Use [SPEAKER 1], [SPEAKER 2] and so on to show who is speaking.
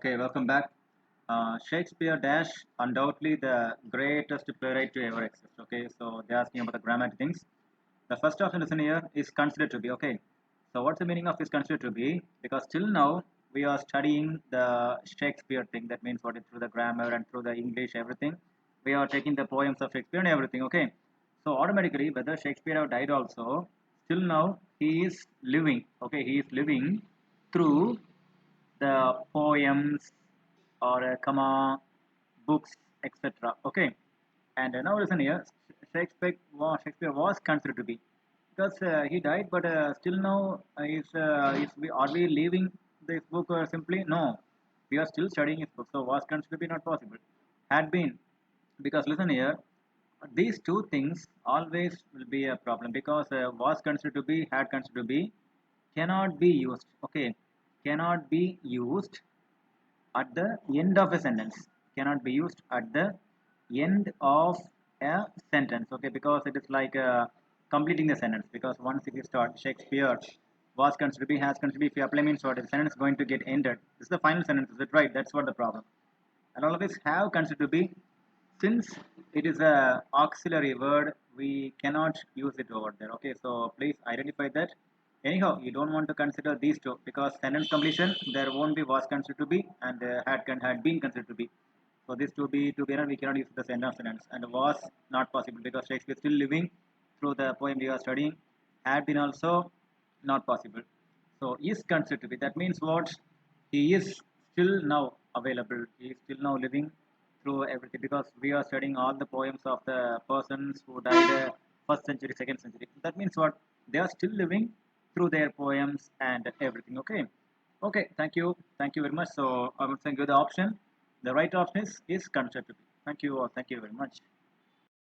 [SPEAKER 1] Okay, welcome back. Shakespeare dash undoubtedly the greatest playwright to ever exist. Okay, so they're asking about the grammatic things. The first option is in here is considered to be. Okay, so what's the meaning of is considered to be? Because till now we are studying the Shakespeare thing. That means what is through the grammar and through the English everything. We are taking the poems of Shakespeare and everything. Okay, so automatically whether Shakespeare have died also, still now he is living. Okay, he is living through the poems or books, etc. Okay, and now listen here. Shakespeare was considered to be because he died, but still now are we leaving this book simply? No, we are still studying his book. So was considered to be not possible. Had been because listen here, these two things always will be a problem because was considered to be, had considered to be cannot be used. Okay, cannot be used at the end of a sentence, cannot be used at the end of a sentence. Okay, because it is like completing the sentence, because once if you start Shakespeare was considered to be, has considered to be, if you apply means what, the sentence is going to get ended. This is the final sentence, is it right? That's what the problem. And all of this have considered to be, since it is a auxiliary word, we cannot use it over there. Okay, so please identify that. Anyhow, you don't want to consider these two because sentence completion there won't be was considered to be and had been considered to be. So these two be together we cannot use the end of sentence, and was not possible because Shakespeare is still living through the poem we are studying. Had been also not possible. So is considered to be, that means what, he is still now available, he is still now living through everything, because we are studying all the poems of the persons who died first century, second century. That means what, they are still living through their poems and everything. Okay, okay, thank you very much. So I will send you the option. The right option is considered to be. Thank you, thank you very much.